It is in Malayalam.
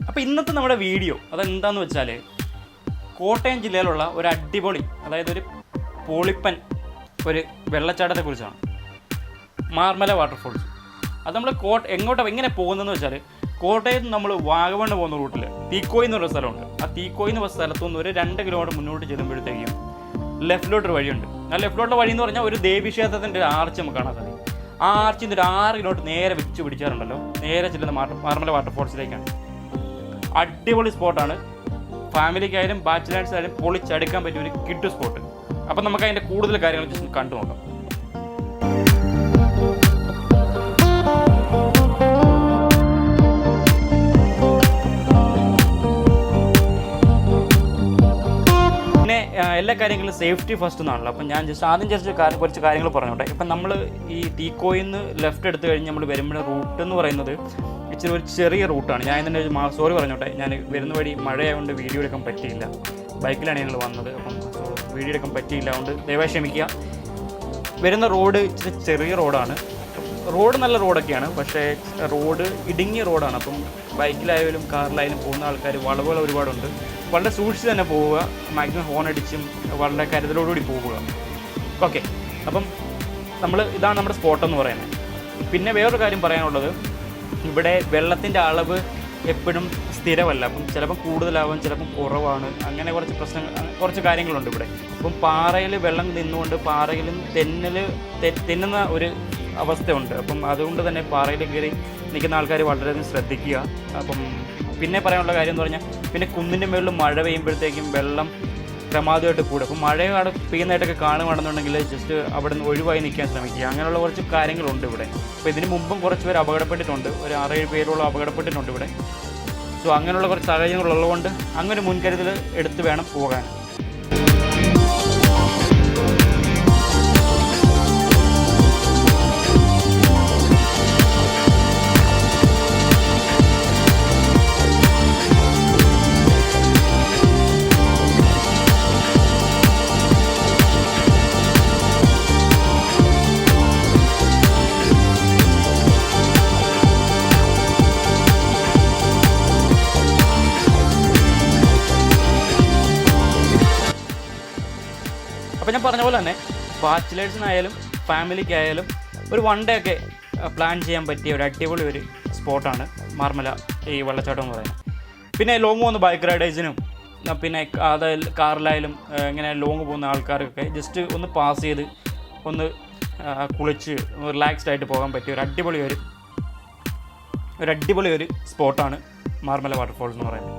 അപ്പോൾ ഇന്നത്തെ നമ്മുടെ വീഡിയോ അതെന്താണെന്ന് വെച്ചാൽ കോട്ടയം ജില്ലയിലുള്ള ഒരു അടിപൊളി, അതായത് ഒരു പൊളിപ്പൻ ഒരു വെള്ളച്ചാട്ടത്തെക്കുറിച്ചാണ്. മാർമല വാട്ടർഫോൾസ്. അത് നമ്മൾ എങ്ങനെ പോകുന്നതെന്ന് വെച്ചാൽ, കോട്ടയത്ത് നമ്മൾ വാഗമണ്ണ് പോകുന്ന റൂട്ടിൽ തീക്കോയി എന്ന് പറയുന്ന സ്ഥലമുണ്ട്. ആ തീക്കോയി എന്ന് പറയുന്ന സ്ഥലത്തു നിന്ന് ഒരു 2 കിലോമീറ്റർ മുന്നോട്ട് ചെല്ലുമ്പോഴത്തേക്കും ലെഫ്റ്റിലോട്ടൊരു വഴിയുണ്ട്. ആ ലെഫ്റ്റിലോട്ടുള്ള വഴി എന്ന് പറഞ്ഞാൽ ഒരു ദേവീക്ഷേത്രത്തിൻ്റെ ഒരു ആർച്ച് നമുക്ക് കാണാൻ സാധിക്കും. ആ ആർച്ചിൽ നിന്ന് ഒരു 6 കിലോമീറ്റർ നേരെ വെച്ച് പിടിച്ചാറുണ്ടല്ലോ, നേരെ ചെല്ലുന്ന മാർമല വാട്ടർഫോൾസിലേക്കാണ്. അടിപൊളി സ്പോട്ടാണ്. ഫാമിലിക്കായാലും ബാച്ചിലേഴ്സായാലും പൊളിച്ചടുക്കാൻ പറ്റിയ ഒരു കിഡ് സ്പോട്ട്. അപ്പം നമുക്ക് അതിൻ്റെ കൂടുതൽ കാര്യങ്ങൾ ജസ്റ്റ് കണ്ടു നോക്കാം. പിന്നെ എല്ലാ കാര്യങ്ങളും സേഫ്റ്റി ഫസ്റ്റ് എന്നാണല്ലോ. അപ്പം ഞാൻ കുറച്ച് കാര്യങ്ങൾ പറഞ്ഞോട്ടെ. ഇപ്പം നമ്മൾ ഈ തീക്കോയിൽ നിന്ന് ലെഫ്റ്റ് എടുത്തു കഴിഞ്ഞ് നമ്മൾ വരുമ്പോൾ റൂട്ട് എന്ന് പറയുന്നത് ഇച്ചിരി ഒരു ചെറിയ റൂട്ടാണ്. ഞാൻ ഇതിൻ്റെ സോറി പറഞ്ഞോട്ടെ, ഞാൻ വരുന്ന വഴി മഴയായതുകൊണ്ട് വീഡിയോ എടുക്കാൻ പറ്റിയില്ല. ബൈക്കിലാണ് ഞങ്ങൾ വന്നത്. അപ്പം വീഡിയോ എടുക്കാൻ പറ്റിയില്ല, അതുകൊണ്ട് ദയവായി ക്ഷമിക്കുക. വരുന്ന റോഡ് ഇച്ചിരി ചെറിയ റോഡാണ്. റോഡ് നല്ല റോഡൊക്കെയാണ്, പക്ഷേ റോഡ് ഇടുങ്ങിയ റോഡാണ്. അപ്പം ബൈക്കിലായാലും കാറിലായാലും പോകുന്ന ആൾക്കാർ വളവുകൾ ഒരുപാടുണ്ട്. വളരെ സൂക്ഷിച്ച് തന്നെ പോവുക, മാക്സിമം ഹോൺ അടിച്ചും വളരെ കരുതലോടുകൂടി പോവുക. ഓക്കെ, അപ്പം ഇതാണ് നമ്മുടെ സ്പോട്ടെന്ന് പറയുന്നത്. പിന്നെ വേറൊരു കാര്യം പറയാനുള്ളത്, ഇവിടെ വെള്ളത്തിൻ്റെ അളവ് എപ്പോഴും സ്ഥിരമല്ല. അപ്പം ചിലപ്പം കൂടുതലാവും, ചിലപ്പം കുറവാണ്. അങ്ങനെ കുറച്ച് കാര്യങ്ങളുണ്ട് ഇവിടെ. അപ്പം പാറയിൽ വെള്ളം നിന്നുകൊണ്ട് പാറയിലും തെന്നുന്ന ഒരു അവസ്ഥയുണ്ട്. അപ്പം അതുകൊണ്ട് തന്നെ പാറയിൽ കയറി നിൽക്കുന്ന ആൾക്കാർ വളരെയധികം ശ്രദ്ധിക്കുക. അപ്പം പിന്നെ പറയാനുള്ള കാര്യം എന്ന് പറഞ്ഞാൽ, പിന്നെ കുന്നിൻ്റെ മുകളിൽ മഴ പെയ്യുമ്പോഴത്തേക്കും വെള്ളം ക്രമാതമായിട്ട് കൂടും. അപ്പം മഴ പെയ്യുന്നതായിട്ടൊക്കെ കാണുകയാണെന്നുണ്ടെങ്കിൽ ജസ്റ്റ് അവിടെ നിന്ന് ഒഴിവായി നിൽക്കാൻ ശ്രമിക്കുക. അങ്ങനെയുള്ള കുറച്ച് കാര്യങ്ങളുണ്ട് ഇവിടെ. അപ്പോൾ ഇതിന് മുമ്പും കുറച്ച് പേര് അപകടപ്പെട്ടിട്ടുണ്ട്. ഒരു 6-7 പേരോളം അപകടപ്പെട്ടിട്ടുണ്ട് ഇവിടെ. സോ അങ്ങനെയുള്ള കുറച്ച് സാഹചര്യങ്ങളുള്ളതുകൊണ്ട് അങ്ങനെ മുൻകരുതൽ എടുത്ത് വേണം പോകാൻ. അപ്പോൾ ഞാൻ പറഞ്ഞ പോലെ തന്നെ ബാച്ചിലേഴ്സിനായാലും ഫാമിലിക്കായാലും ഒരു 1 ഡേ ഒക്കെ പ്ലാൻ ചെയ്യാൻ പറ്റിയ ഒരു അടിപൊളി ഒരു സ്പോട്ടാണ് മാർമല ഈ വെള്ളച്ചാട്ടം എന്ന് പറയുന്നത്. പിന്നെ ലോങ് പോകുന്ന ബൈക്ക് റൈഡേഴ്സിനും പിന്നെ കാറിലായാലും ഇങ്ങനെ ലോങ് പോകുന്ന ആൾക്കാർക്കൊക്കെ ജസ്റ്റ് ഒന്ന് പാസ് ചെയ്ത് ഒന്ന് കുളിച്ച് റിലാക്സ്ഡ് ആയിട്ട് പോകാൻ പറ്റിയ ഒരു അടിപൊളി ഒരു സ്പോട്ടാണ് മാർമല വാട്ടർഫോൾസ് എന്ന് പറയുന്നത്.